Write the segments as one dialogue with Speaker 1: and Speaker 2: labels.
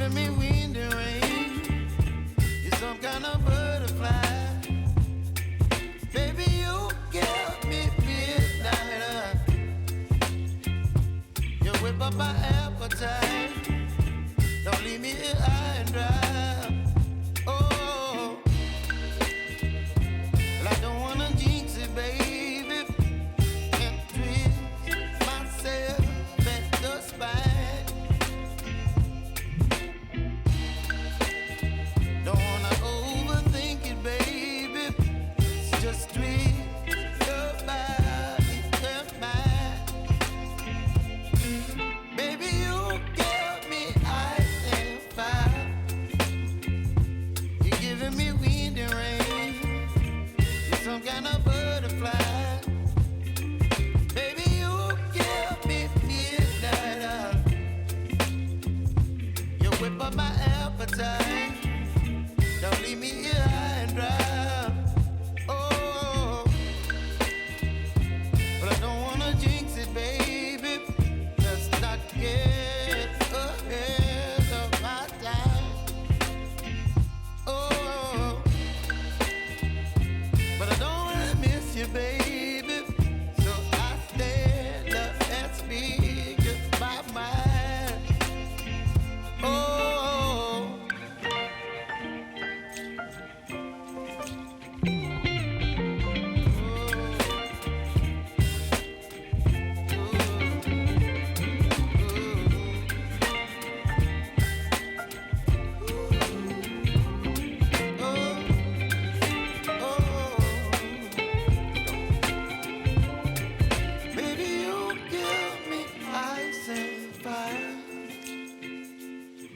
Speaker 1: giving me wind and rain. You're some kind of butterfly. Baby, you give me midnight. You whip up my appetite. Don't leave me here high and dry. Oh, well, I don't wanna jinx it, baby. Can't twist myself at the spine. Don't wanna overthink it, baby. It's just twist your body and mine. Baby, you give me ice and fire. You're giving me wind and rain. You're some kind of butterfly. Baby, you give me midnight. You whip up my appetite. Don't leave me here high and dry. Oh, but I don't wanna jinx it, baby. Let's not get ahead of my time. Oh, but I don't wanna miss you, baby. So I stand up and speak my mind. Oh. Baby, you give me ice and fire.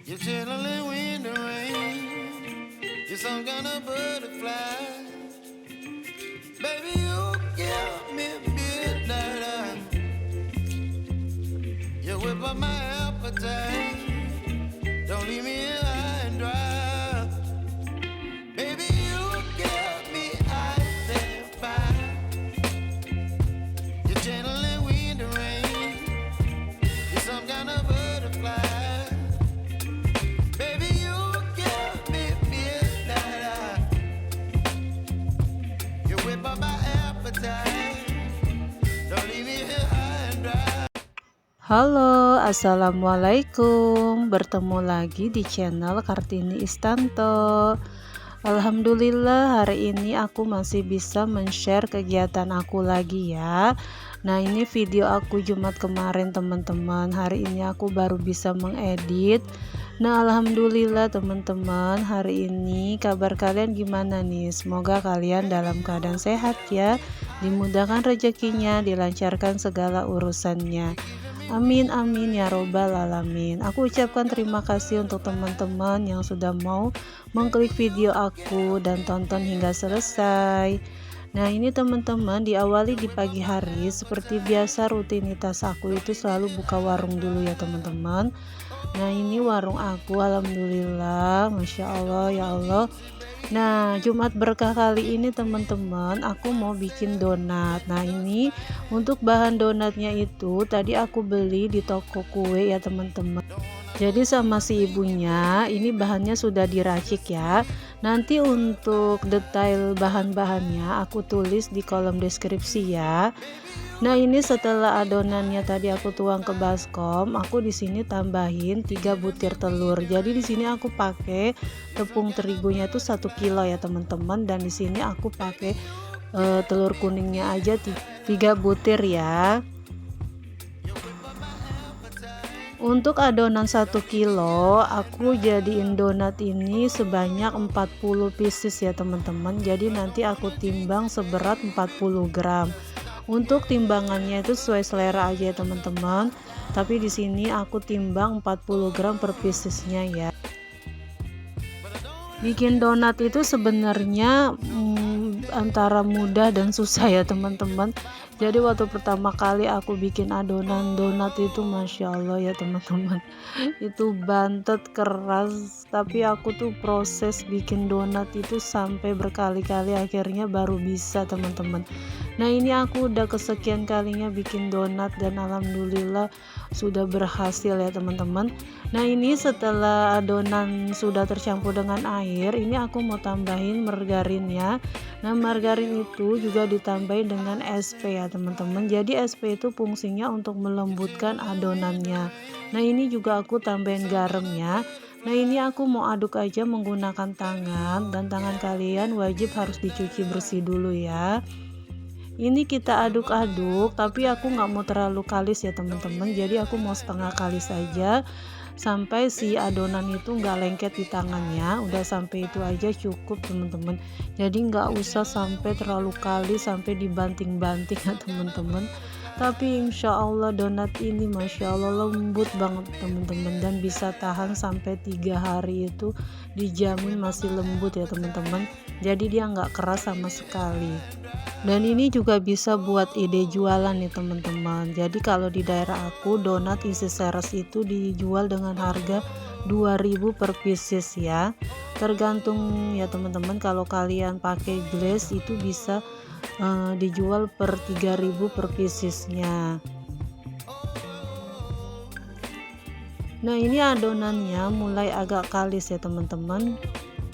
Speaker 1: You're chilling wind and rain. You're some kind of butterfly. Baby, you give me midnight. You whip up my appetite. Don't leave me here high and dry. Baby, you give me ice and fire. You're channeling wind and rain. You're some kind of butterfly. Baby, you give me midnight. You whip up my appetite. Don't leave me here high and dry.
Speaker 2: Halo, assalamualaikum. Bertemu lagi di channel Kartini Istanto. Alhamdulillah hari ini aku masih bisa men-share kegiatan aku lagi ya. Nah, ini video aku Jumat kemarin teman-teman. Hari ini aku baru bisa mengedit. Nah, alhamdulillah teman-teman, hari ini kabar kalian gimana nih? Semoga kalian dalam keadaan sehat ya, dimudahkan rezekinya, dilancarkan segala urusannya. Amin amin ya robbal alamin. Aku ucapkan terima kasih untuk teman-teman yang sudah mau mengklik video aku dan tonton hingga selesai. Nah, ini teman-teman, diawali di pagi hari seperti biasa, rutinitas aku itu selalu buka warung dulu ya teman-teman. Nah, ini warung aku, alhamdulillah, masya Allah ya Allah. Nah, Jumat berkah kali ini teman-teman, aku mau bikin donat. Nah, ini untuk bahan donatnya itu tadi aku beli di toko kue ya teman-teman. Jadi sama si ibunya, ini bahannya sudah diracik ya. Nanti untuk detail bahan-bahannya aku tulis di kolom deskripsi ya. Nah, ini setelah adonannya tadi aku tuang ke baskom, aku di sini tambahin 3 butir telur. Jadi di sini aku pakai tepung terigunya itu 1 kilo ya teman-teman, dan di sini aku pakai telur kuningnya aja 3 butir ya. Untuk adonan 1 kilo aku jadiin donat ini sebanyak 40 pieces ya teman-teman. Jadi nanti aku timbang seberat 40 gram. Untuk timbangannya itu sesuai selera aja ya teman-teman. Tapi di sini aku timbang 40 gram per piecesnya ya. Bikin donat itu sebenarnya antara mudah dan susah ya teman-teman. Jadi waktu pertama kali aku bikin adonan donat itu masya Allah ya teman-teman, itu bantet keras, tapi aku tuh proses bikin donat itu sampai berkali-kali akhirnya baru bisa teman-teman. Nah ini aku udah kesekian kalinya bikin donat dan alhamdulillah sudah berhasil ya teman-teman. Nah ini setelah adonan sudah tercampur dengan air, ini aku mau tambahin margarin ya. Nah margarin itu juga ditambahin dengan SP ya teman-teman. Jadi SP itu fungsinya untuk melembutkan adonannya. Nah ini juga aku tambahin garam ya. Nah ini aku mau aduk aja menggunakan tangan, dan tangan kalian wajib harus dicuci bersih dulu ya. Ini kita aduk-aduk, tapi aku nggak mau terlalu kalis ya teman-teman, jadi aku mau setengah kalis saja sampai si adonan itu nggak lengket di tangannya. Udah sampai itu aja cukup teman-teman, jadi nggak usah sampai terlalu kalis sampai dibanting-banting ya teman-teman. Tapi insya Allah donat ini masya Allah lembut banget teman-teman, dan bisa tahan sampai 3 hari itu dijamin masih lembut ya teman-teman. Jadi dia nggak keras sama sekali. Dan ini juga bisa buat ide jualan nih teman-teman. Jadi kalau di daerah aku donat isi seres itu dijual dengan harga 2000 per pieces ya. Tergantung ya teman-teman, kalau kalian pakai glaze itu bisa dijual per 3000 per piecesnya. Nah ini adonannya mulai agak kalis ya teman-teman.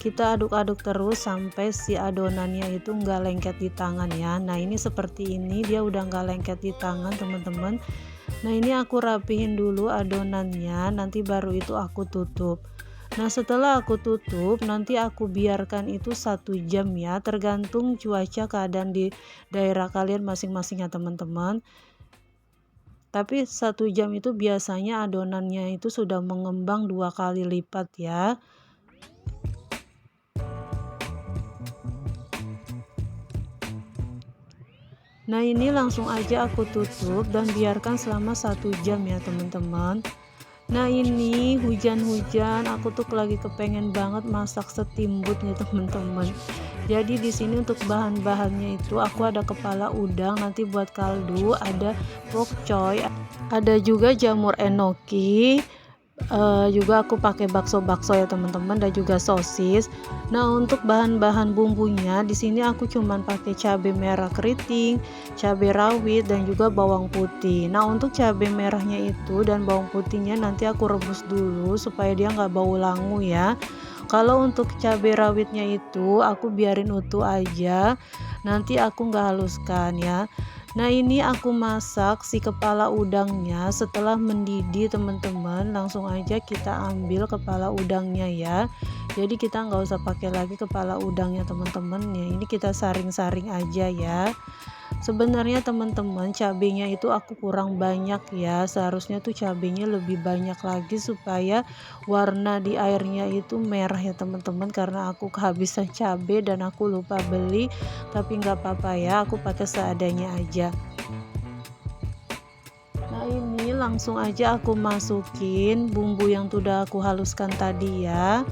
Speaker 2: Kita aduk-aduk terus sampai si adonannya itu enggak lengket di tangan ya. Nah ini seperti ini, dia udah enggak lengket di tangan teman-teman. Nah ini aku rapihin dulu adonannya, nanti baru itu aku tutup. Nah setelah aku tutup, nanti aku biarkan itu 1 jam ya, tergantung cuaca keadaan di daerah kalian masing-masing ya teman-teman. Tapi 1 jam itu biasanya adonannya itu sudah mengembang 2 kali lipat ya. Nah ini langsung aja aku tutup dan biarkan selama 1 jam ya teman-teman. Nah ini hujan-hujan, aku tuh lagi kepengen banget masak steamboat nih teman-teman. Jadi di sini untuk bahan-bahannya itu aku ada kepala udang nanti buat kaldu, ada bok choy, ada juga jamur enoki. Juga aku pakai bakso-bakso ya teman-teman, dan juga sosis. Nah untuk bahan-bahan bumbunya di sini aku cuman pakai cabai merah keriting, cabai rawit, dan juga bawang putih. Nah untuk cabai merahnya itu dan bawang putihnya nanti aku rebus dulu supaya dia nggak bau langu ya. Kalau untuk cabai rawitnya itu aku biarin utuh aja, nanti aku nggak haluskan ya. Nah ini aku masak si kepala udangnya. Setelah mendidih teman-teman, langsung aja kita ambil kepala udangnya ya. Jadi kita nggak usah pakai lagi kepala udangnya teman-teman ya, ini kita saring-saring aja ya. Sebenarnya teman-teman cabenya itu aku kurang banyak ya, seharusnya tuh cabenya lebih banyak lagi supaya warna di airnya itu merah ya teman-teman, karena aku kehabisan cabai dan aku lupa beli. Tapi nggak apa-apa ya, aku pakai seadanya aja. Nah ini langsung aja aku masukin bumbu yang sudah aku haluskan tadi ya.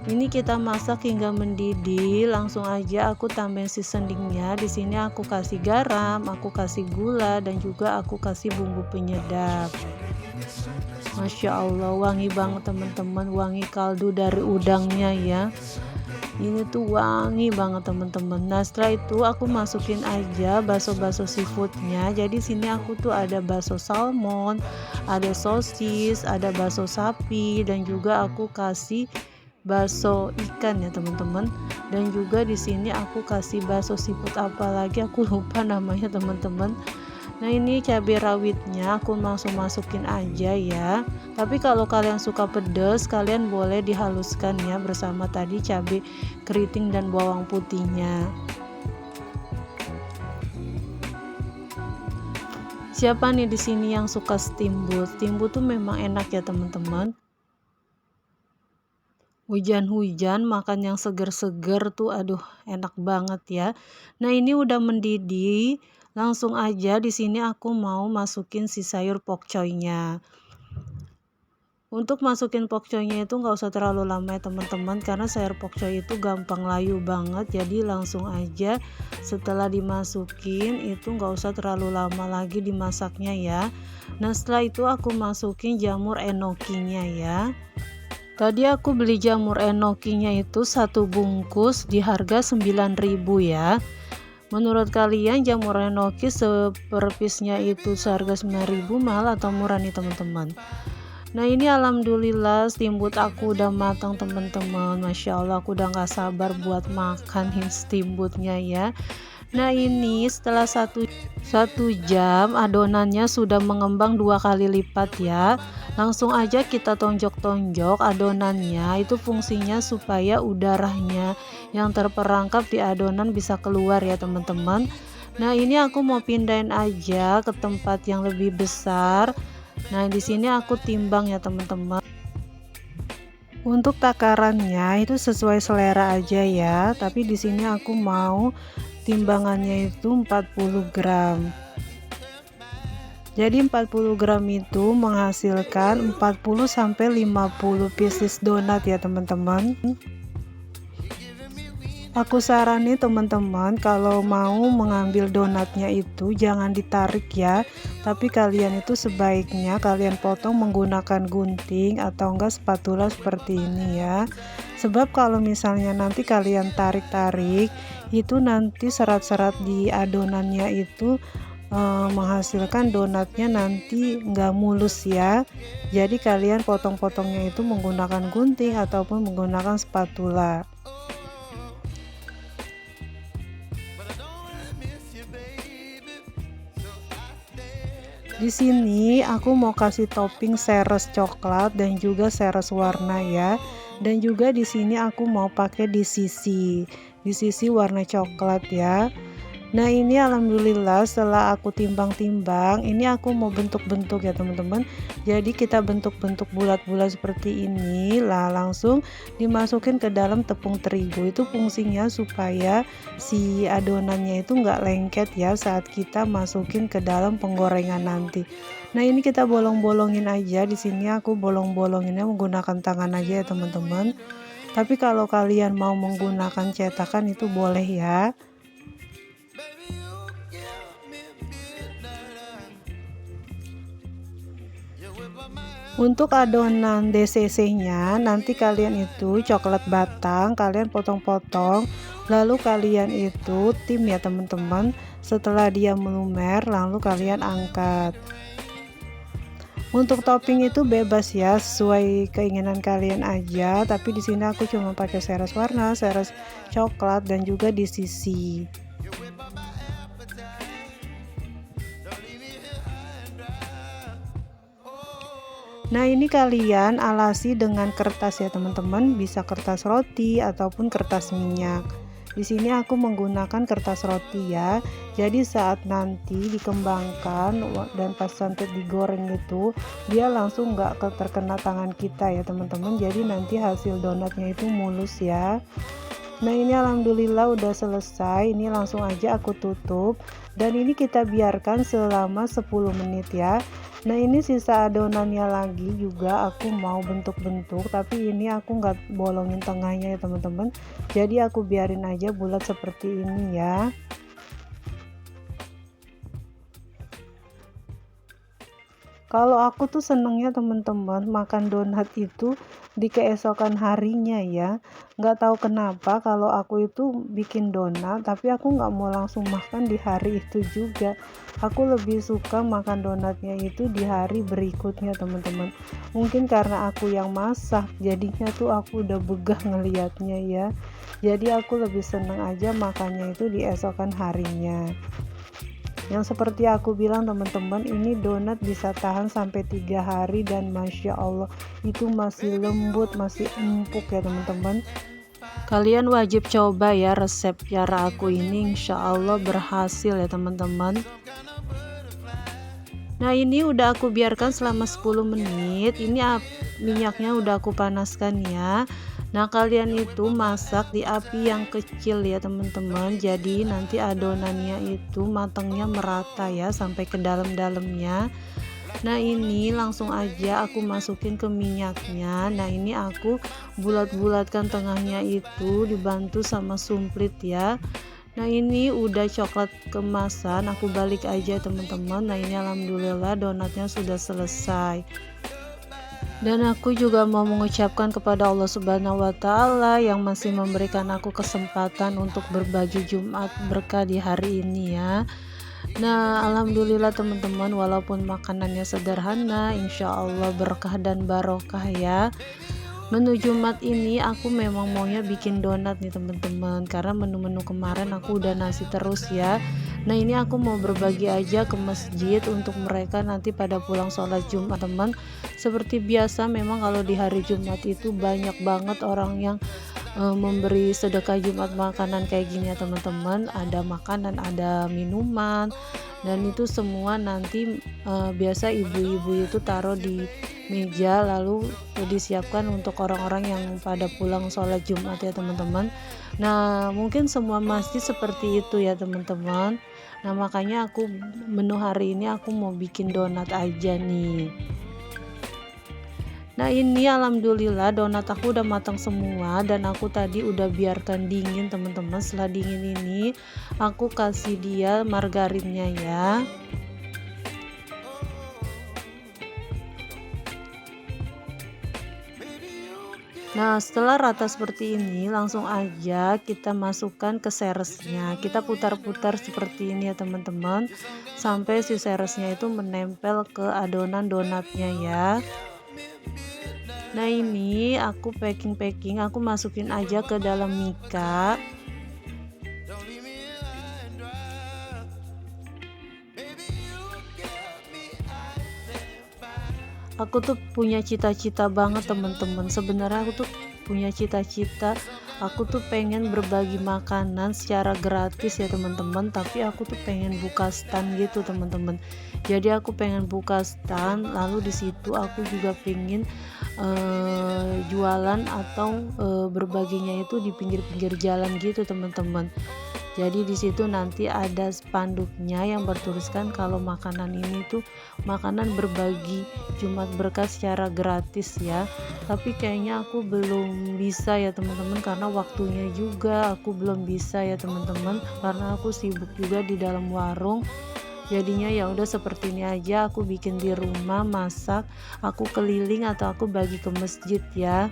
Speaker 2: Ini kita masak hingga mendidih, langsung aja aku tambahin seasoningnya. Di sini aku kasih garam, aku kasih gula, dan juga aku kasih bumbu penyedap. Masya Allah wangi banget teman-teman, wangi kaldu dari udangnya ya. Ini tuh wangi banget teman-teman. Nah setelah itu aku masukin aja bakso-bakso seafoodnya. Jadi sini aku tuh ada bakso salmon, ada sosis, ada bakso sapi, dan juga aku kasih bakso ikan ya teman-teman. Dan juga di sini aku kasih bakso seafood apa lagi aku lupa namanya teman-teman. Nah ini cabai rawitnya aku langsung masukin aja ya. Tapi kalau kalian suka pedas, kalian boleh dihaluskan ya bersama tadi cabai keriting dan bawang putihnya. Siapa nih di sini yang suka steamboat? Steamboat tuh memang enak ya teman-teman. Hujan-hujan makan yang seger-seger tuh aduh enak banget ya. Nah ini udah mendidih, langsung aja di sini aku mau masukin si sayur pokcoynya. Untuk masukin pokcoynya itu nggak usah terlalu lama ya teman-teman, karena sayur pokcoy itu gampang layu banget. Jadi langsung aja setelah dimasukin itu nggak usah terlalu lama lagi dimasaknya ya. Nah setelah itu aku masukin jamur enokinya ya. Tadi aku beli jamur enokinya itu 1 bungkus di harga 9.000 ya. Menurut kalian jamur enoki seperpisnya itu seharga 9.000 mahal atau murah nih teman-teman? Nah ini alhamdulillah steamboat aku udah matang teman-teman. Masya Allah aku udah gak sabar buat makan steamboatnya ya. Nah ini setelah satu jam adonannya sudah mengembang 2 kali lipat ya. Langsung aja kita tonjok-tonjok adonannya. Itu fungsinya supaya udaranya yang terperangkap di adonan bisa keluar ya teman-teman. Nah ini aku mau pindahin aja ke tempat yang lebih besar. Nah di sini aku timbang ya teman-teman. Untuk takarannya itu sesuai selera aja ya. Tapi di sini aku mau timbangannya itu 40 gram. Jadi 40 gram itu menghasilkan 40 sampai 50 pieces donat ya teman-teman. Aku saranin teman-teman kalau mau mengambil donatnya itu jangan ditarik ya, tapi kalian itu sebaiknya kalian potong menggunakan gunting atau enggak spatula seperti ini ya. Sebab kalau misalnya nanti kalian tarik-tarik itu nanti serat-serat di adonannya itu menghasilkan donatnya nanti enggak mulus ya. Jadi kalian potong-potongnya itu menggunakan gunting ataupun menggunakan spatula. Di sini aku mau kasih topping seres coklat dan juga seres warna ya. Dan juga di sini aku mau pakai di sisi warna coklat ya. Nah ini alhamdulillah setelah aku timbang-timbang ini aku mau bentuk-bentuk ya teman-teman. Jadi kita bentuk-bentuk bulat-bulat seperti ini lah, langsung dimasukin ke dalam tepung terigu. Itu fungsinya supaya si adonannya itu enggak lengket ya saat kita masukin ke dalam penggorengan nanti. Nah ini kita bolong-bolongin aja. Di sini aku bolong-bolonginnya menggunakan tangan aja ya teman-teman. Tapi kalau kalian mau menggunakan cetakan itu boleh ya. Untuk adonan DCC-nya nanti kalian itu coklat batang kalian potong-potong, lalu kalian itu tim ya teman-teman. Setelah dia melumer lalu kalian angkat. Untuk topping itu bebas ya, sesuai keinginan kalian aja. Tapi di sini aku cuma pakai seres warna, seres coklat dan juga di sisi. Nah ini kalian alasi dengan kertas ya teman-teman, bisa kertas roti ataupun kertas minyak. Di sini aku menggunakan kertas roti ya. Jadi saat nanti dikembangkan dan pas sampai digoreng itu dia langsung nggak terkena tangan kita ya teman-teman. Jadi nanti hasil donatnya itu mulus ya. Nah ini alhamdulillah udah selesai. Ini langsung aja aku tutup dan ini kita biarkan selama 10 menit ya. Nah ini sisa adonannya lagi juga aku mau bentuk-bentuk, tapi ini aku nggak bolongin tengahnya ya teman-teman. Jadi aku biarin aja bulat seperti ini ya. Kalau aku tuh senengnya teman-teman makan donat itu di keesokan harinya ya. Nggak tahu kenapa kalau aku itu bikin donat tapi aku nggak mau langsung makan di hari itu juga. Aku lebih suka makan donatnya itu di hari berikutnya teman-teman. Mungkin karena aku yang masak jadinya tuh aku udah begah ngelihatnya ya. Jadi aku lebih seneng aja makannya itu di esokan harinya. Yang seperti aku bilang teman-teman, ini donat bisa tahan sampai 3 hari dan Masya Allah itu masih lembut, masih empuk ya teman-teman. Kalian wajib coba ya resep cara aku ini, insya Allah berhasil ya teman-teman. Nah ini udah aku biarkan selama 10 menit. Ini minyaknya udah aku panaskan ya. Nah kalian itu masak di api yang kecil ya teman-teman. Jadi nanti adonannya itu matangnya merata ya sampai ke dalam-dalamnya. Nah ini langsung aja aku masukin ke minyaknya. Nah ini aku bulat-bulatkan tengahnya itu dibantu sama sumplit ya. Nah ini udah coklat kemasan, aku balik aja teman-teman. Nah ini alhamdulillah donatnya sudah selesai. Dan aku juga mau mengucapkan kepada Allah Subhanahu wa Ta'ala yang masih memberikan aku kesempatan untuk berbagi Jumat berkah di hari ini ya. Nah, alhamdulillah teman-teman, walaupun makanannya sederhana, insya Allah berkah dan barokah ya. Menu Jumat ini aku memang maunya bikin donat nih teman-teman, karena menu-menu kemarin aku udah nasi terus ya. Nah ini aku mau berbagi aja ke masjid untuk mereka nanti pada pulang sholat Jumat teman. Seperti biasa memang kalau di hari Jumat itu banyak banget orang yang memberi sedekah Jumat makanan kayak gini ya teman-teman. Ada makanan, ada minuman, dan itu semua nanti biasa ibu-ibu itu taruh di meja lalu disiapkan untuk orang-orang yang pada pulang sholat Jumat ya teman-teman. Nah mungkin semua masjid seperti itu ya teman-teman. Nah makanya aku menu hari ini aku mau bikin donat aja nih. Nah ini alhamdulillah donat aku udah matang semua dan aku tadi udah biarkan dingin teman-teman. Setelah dingin ini aku kasih dia margarinnya ya. Nah setelah rata seperti ini langsung aja kita masukkan ke seresnya, kita putar-putar seperti ini ya teman-teman sampai si seresnya itu menempel ke adonan donatnya ya. Nah ini aku packing, aku masukin aja ke dalam mika. Aku tuh punya cita-cita banget teman-teman. Sebenarnya aku tuh punya cita-cita, aku tuh pengen berbagi makanan secara gratis ya teman-teman, tapi aku tuh pengen buka stand gitu teman-teman. Jadi aku pengen buka stand, lalu di situ aku juga pengen jualan atau berbaginya itu di pinggir-pinggir jalan gitu teman-teman. Jadi di situ nanti ada spanduknya yang bertuliskan kalau makanan ini tuh makanan berbagi Jumat berkah secara gratis ya. Tapi kayaknya aku belum bisa ya teman-teman, karena waktunya juga aku belum bisa ya teman-teman, karena aku sibuk juga di dalam warung. Jadinya ya udah seperti ini aja, aku bikin di rumah, masak, aku keliling atau aku bagi ke masjid ya.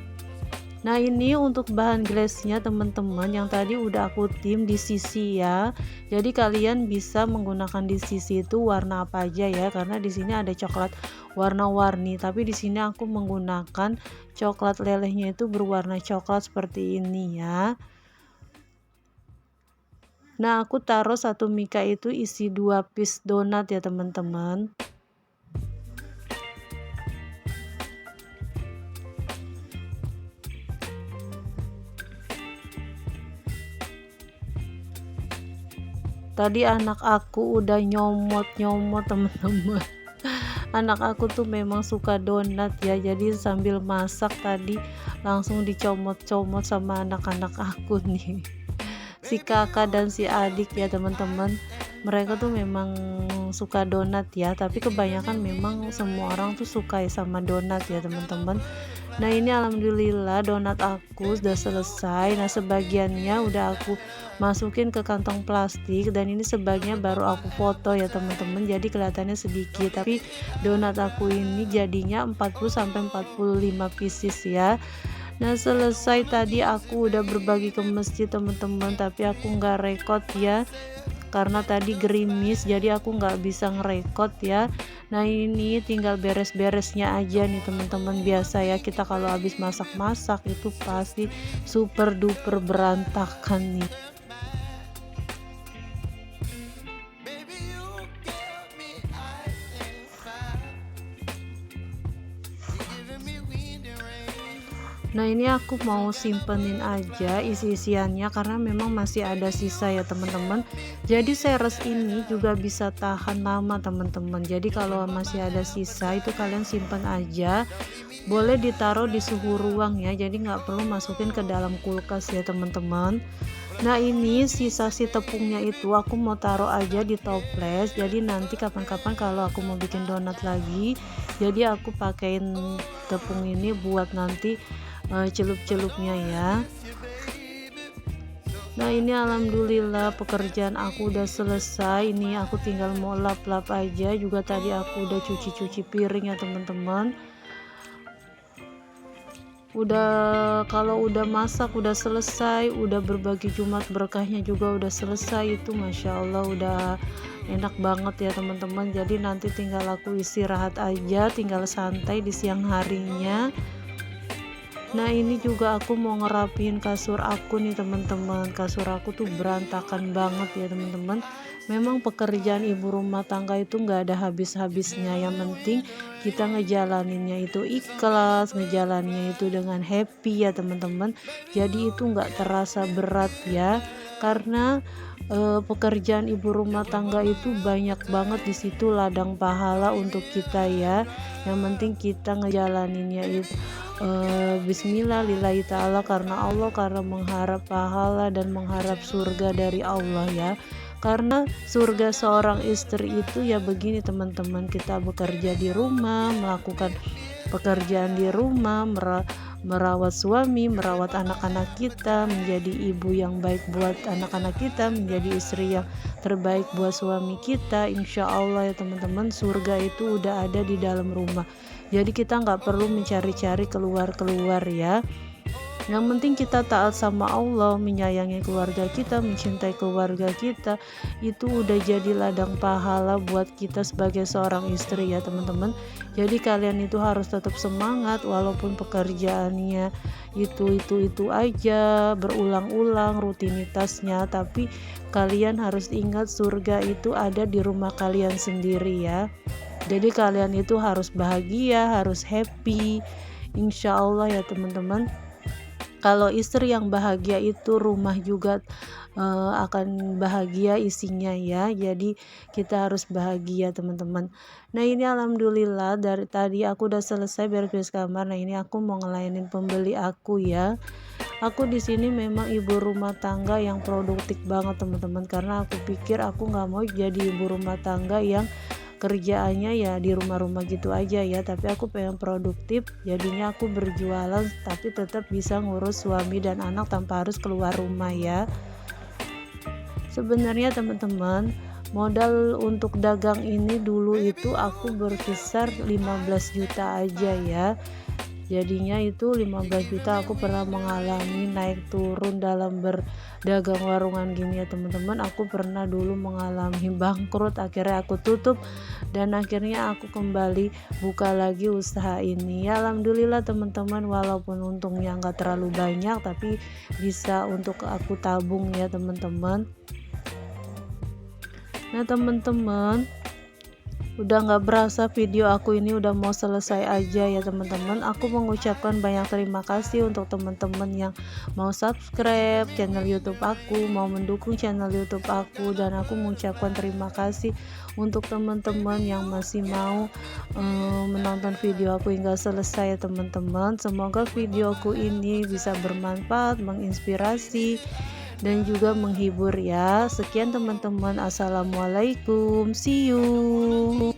Speaker 2: Nah ini untuk bahan glazenya teman-teman yang tadi udah aku tim di sisi ya. Jadi kalian bisa menggunakan di sisi itu warna apa aja ya, karena di sini ada coklat warna-warni. Tapi di sini aku menggunakan coklat lelehnya itu berwarna coklat seperti ini ya. Nah aku taruh satu mika itu isi 2 piece donat ya teman-teman. Tadi anak aku udah nyomot teman-teman. Anak aku tuh memang suka donat ya, jadi sambil masak tadi langsung dicomot-comot sama anak-anak aku nih. Si kakak dan si adik ya teman-teman, mereka tuh memang suka donat ya, tapi kebanyakan memang semua orang tuh suka ya sama donat ya teman-teman. Nah ini alhamdulillah donat aku sudah selesai. Nah sebagiannya udah aku masukin ke kantong plastik dan ini sebagiannya baru aku foto ya teman-teman, jadi kelihatannya sedikit, tapi donat aku ini jadinya 40-45 pieces ya. Nah selesai tadi aku udah berbagi ke masjid teman-teman, tapi aku nggak rekod ya karena tadi gerimis, jadi aku nggak bisa ngerekod ya. Nah ini tinggal beres-beresnya aja nih teman-teman. Biasa ya kita kalau habis masak-masak itu pasti super duper berantakan nih. Nah ini aku mau simpenin aja isi-isiannya karena memang masih ada sisa ya teman-teman. Jadi seres ini juga bisa tahan lama teman-teman. Jadi kalau masih ada sisa itu kalian simpan aja. Boleh ditaruh di suhu ruang ya. Jadi nggak perlu masukin ke dalam kulkas ya teman-teman. Nah ini sisa si tepungnya itu aku mau taruh aja di toples. Jadi nanti kapan-kapan kalau aku mau bikin donat lagi, jadi aku pakein tepung ini buat nanti celup-celupnya ya. Nah ini alhamdulillah pekerjaan aku udah selesai. Ini aku tinggal mau lap-lap aja. Juga tadi aku udah cuci-cuci piring ya teman-teman. kalau udah masak udah selesai, udah berbagi Jumat berkahnya juga udah selesai, itu Masya Allah udah enak banget ya teman-teman. Jadi nanti tinggal aku istirahat aja, tinggal santai di siang harinya. Nah ini juga aku mau ngerapiin kasur aku nih teman-teman. Kasur aku tuh berantakan banget ya teman-teman. Memang pekerjaan ibu rumah tangga itu nggak ada habis-habisnya. Yang penting kita ngejalaninnya itu ikhlas, ngejalaninnya itu dengan happy ya teman-teman. Jadi itu nggak terasa berat ya, karena pekerjaan ibu rumah tangga itu banyak banget, di situ ladang pahala untuk kita ya. Yang penting kita ngejalaninnya itu bismillah lillahi ta'ala, karena Allah, karena mengharap pahala dan mengharap surga dari Allah ya. Karena surga seorang istri itu ya begini teman-teman, kita bekerja di rumah, melakukan pekerjaan di rumah, merawat suami, merawat anak-anak kita, menjadi ibu yang baik buat anak-anak kita, menjadi istri yang terbaik buat suami kita. Insya Allah ya teman-teman, surga itu udah ada di dalam rumah. Jadi kita nggak perlu mencari-cari keluar-keluar ya. Yang penting kita taat sama Allah, menyayangi keluarga kita, mencintai keluarga kita, itu udah jadi ladang pahala buat kita sebagai seorang istri ya teman-teman. Jadi kalian itu harus tetap semangat walaupun pekerjaannya itu aja, berulang-ulang rutinitasnya, tapi kalian harus ingat surga itu ada di rumah kalian sendiri ya. Jadi kalian itu harus bahagia, harus happy, insya Allah ya teman-teman. Kalau istri yang bahagia itu rumah juga akan bahagia isinya ya. Jadi kita harus bahagia teman-teman. Nah ini alhamdulillah dari tadi aku udah selesai beres-beres kamar. Nah ini aku mau ngelayanin pembeli aku ya. Aku di sini memang ibu rumah tangga yang produktif banget teman-teman, karena aku pikir aku nggak mau jadi ibu rumah tangga yang kerjaannya ya di rumah-rumah gitu aja ya, tapi aku pengen produktif. Jadinya aku berjualan tapi tetap bisa ngurus suami dan anak tanpa harus keluar rumah ya. Sebenarnya teman-teman, modal untuk dagang ini dulu itu aku berkisar 15 juta aja ya. Jadinya itu 15 juta aku pernah mengalami naik turun dalam berdagang warungan gini ya teman-teman. Aku pernah dulu mengalami bangkrut, akhirnya aku tutup dan akhirnya aku kembali buka lagi usaha ini ya. Alhamdulillah teman-teman, walaupun untungnya nggak terlalu banyak tapi bisa untuk aku tabung ya teman-teman. Nah teman-teman, udah nggak berasa video aku ini udah mau selesai aja ya teman-teman. Aku mengucapkan banyak terima kasih untuk teman-teman yang mau subscribe channel YouTube aku, mau mendukung channel YouTube aku, dan aku mengucapkan terima kasih untuk teman-teman yang masih mau menonton video aku hingga selesai ya teman-teman. Semoga videoku ini bisa bermanfaat, menginspirasi dan juga menghibur ya. Sekian teman-teman, assalamualaikum, see you.